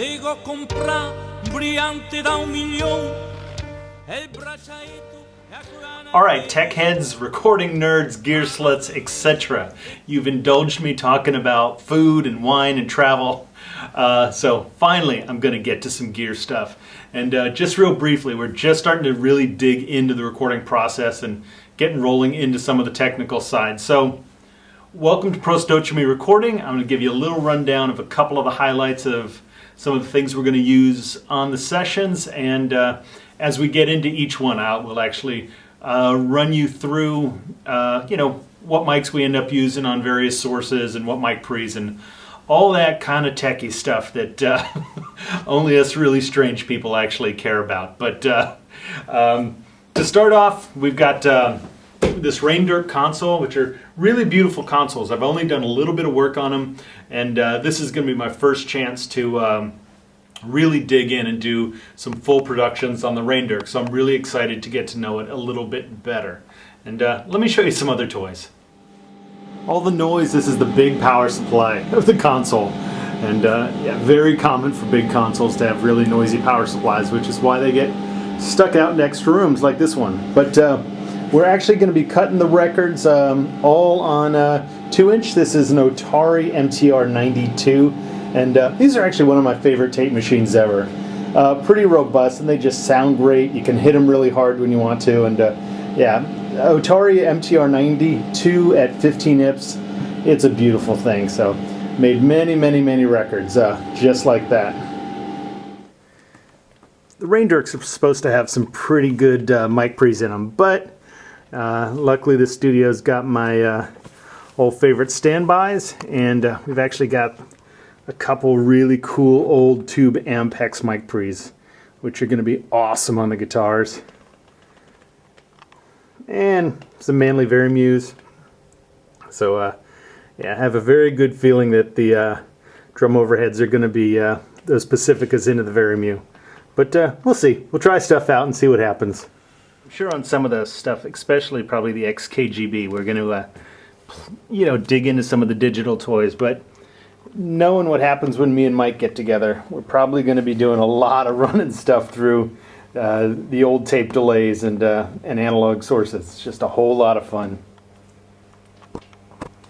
Digo comprar brillante da milhão. El braçaito. Alright, tech heads, recording nerds, gear sluts, etc. You've indulged me talking about food and wine and travel. So finally, I'm going to get to some gear stuff. And just real briefly, we're just starting to really dig into the recording process and getting rolling into some of the technical side. So welcome to Prostochemy Recording. I'm going to give you a little rundown of a couple of the highlights of some of the things we're going to use on the sessions. And as we get into each one out, we'll actually run you through, what mics we end up using on various sources and what mic pre's and all that kind of techie stuff that only us really strange people actually care about. But to start off, we've got this Raindirk console, which are really beautiful consoles. I've only done a little bit of work on them, and this is going to be my first chance to really dig in and do some full productions on the Raindirk. So I'm really excited to get to know it a little bit better. And let me show you some other toys. All the noise, this is the big power supply of the console. And yeah, very common for big consoles to have really noisy power supplies, which is why they get stuck out in extra rooms like this one. But we're actually going to be cutting the records all on 2-inch. This is an Otari MTR-90-II. And these are actually one of my favorite tape machines ever. Pretty robust, and they just sound great. You can hit them really hard when you want to. And yeah, Otari MTR-90-II at 15 IPS. It's a beautiful thing. So made many records just like that. The Raindirks are supposed to have some pretty good mic pre's in them, but luckily the studio's got my old favorite standbys, and we've actually got a couple really cool old tube Ampex mic pre's, which are going to be awesome on the guitars. And some Manley Verimuse. So yeah, I have a very good feeling that the drum overheads are going to be those Pacificas into the Verimue. But we'll see. We'll try stuff out and see what happens. I'm sure on some of the stuff, especially probably the Ex-KGB, we're going to dig into some of the digital toys. But knowing what happens when me and Mike get together, we're probably going to be doing a lot of running stuff through the old tape delays and analog sources. It's just a whole lot of fun.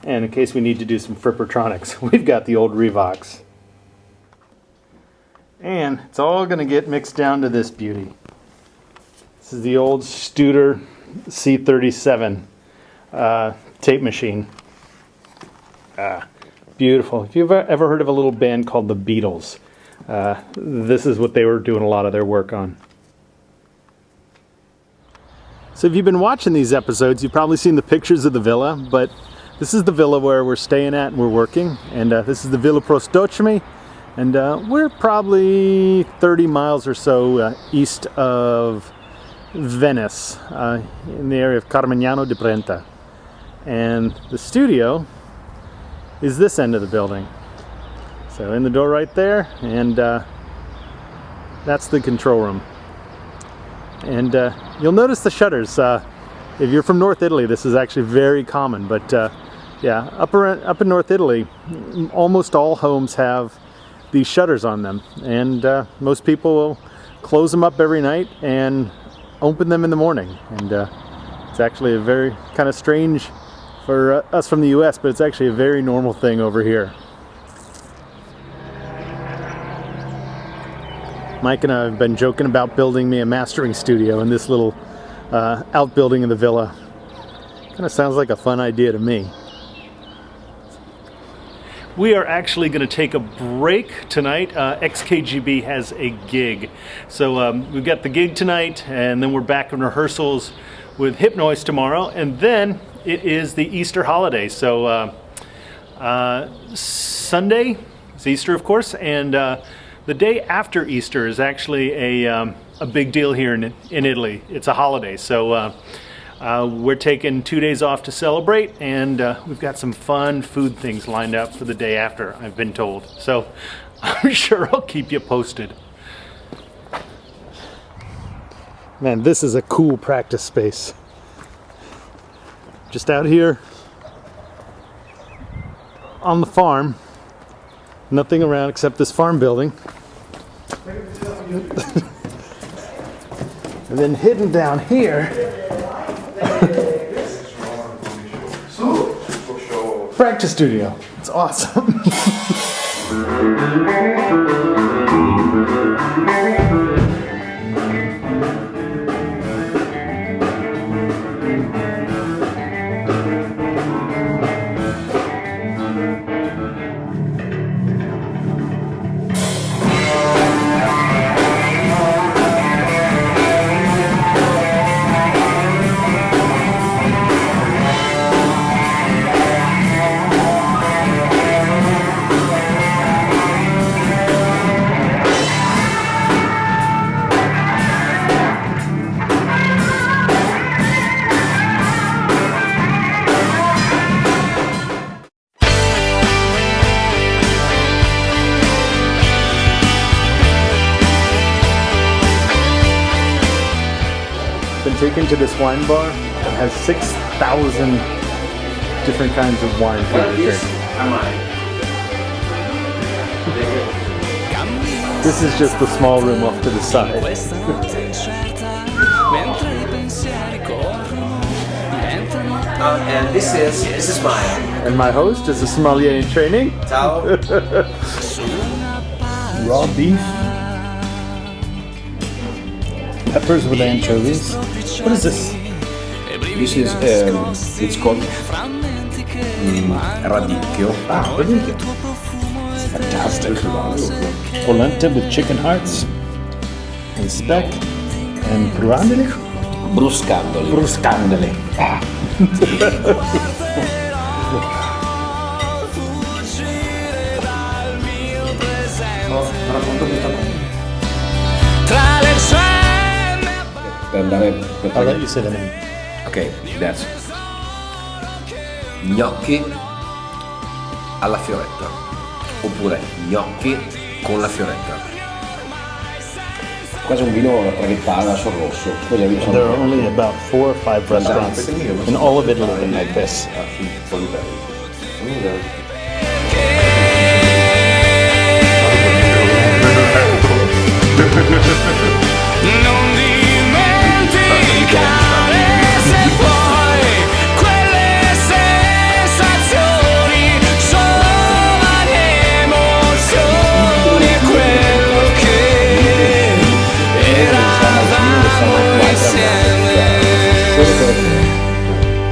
And in case we need to do some Frippertronics, we've got the old Revox. And it's all going to get mixed down to this beauty. This is the old Studer C37 tape machine. Beautiful. If you've ever heard of a little band called the Beatles, this is what they were doing a lot of their work on. So if you've been watching these episodes, you've probably seen the pictures of the villa, but this is the villa where we're staying at and we're working, and this is the Villa Prostochemy, and we're probably 30 miles or so east of Venice, in the area of Carmignano di Brenta. And the studio is this end of the building. So in the door right there, and that's the control room. And you'll notice the shutters. If you're from North Italy, this is actually very common, but yeah, up in North Italy, almost all homes have these shutters on them, and most people will close them up every night and open them in the morning. And it's actually a very kind of strange for us from the US, but it's actually a very normal thing over here. Mike and I have been joking about building me a mastering studio in this little outbuilding in the villa. Kind of sounds like a fun idea to me. We are actually going to take a break tonight. Ex-KGB has a gig. So we've got the gig tonight, and then we're back in rehearsals with Hypnoise tomorrow, and then it is the Easter holiday. So Sunday is Easter, of course, and the day after Easter is actually a big deal here in Italy. It's a holiday, so we're taking 2 days off to celebrate, and we've got some fun food things lined up for the day after, I've been told. So I'm sure I'll keep you posted. Man, this is a cool practice space. Just out here on the farm, nothing around except this farm building. And then hidden down here, practice studio. It's awesome. Been taken to this wine bar that has 6,000 different kinds of wine for you to drink. This is just the small room off to the side. And this is Maya. And my host is a sommelier in training. Ciao. Raw beef. Peppers with anchovies. What is this? This is it's called radicchio. Ah, radicchio. It's fantastic. Polenta with chicken hearts and speck and brandoli. Bruscandoli. Bruscandoli. Ah. Per andare I'll let you say the name. Ok, adesso. Gnocchi alla fioretta. Oppure gnocchi con la fioretta. Quasi un vino traghettata sul rosso. Poi gli There are only about 4 or 5 restaurants in all of Italy like this. Non dimenticare se puoi quelle sensazioni, giovani emozioni, quello che eravamo insieme.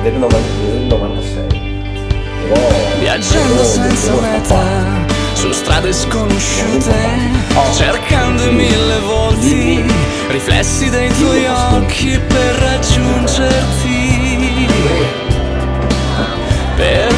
Del 96. Viaggiando senza meta su strade sconosciute, cercando in 1000 volti riflessi dei tuoi occhi per raggiungerti, per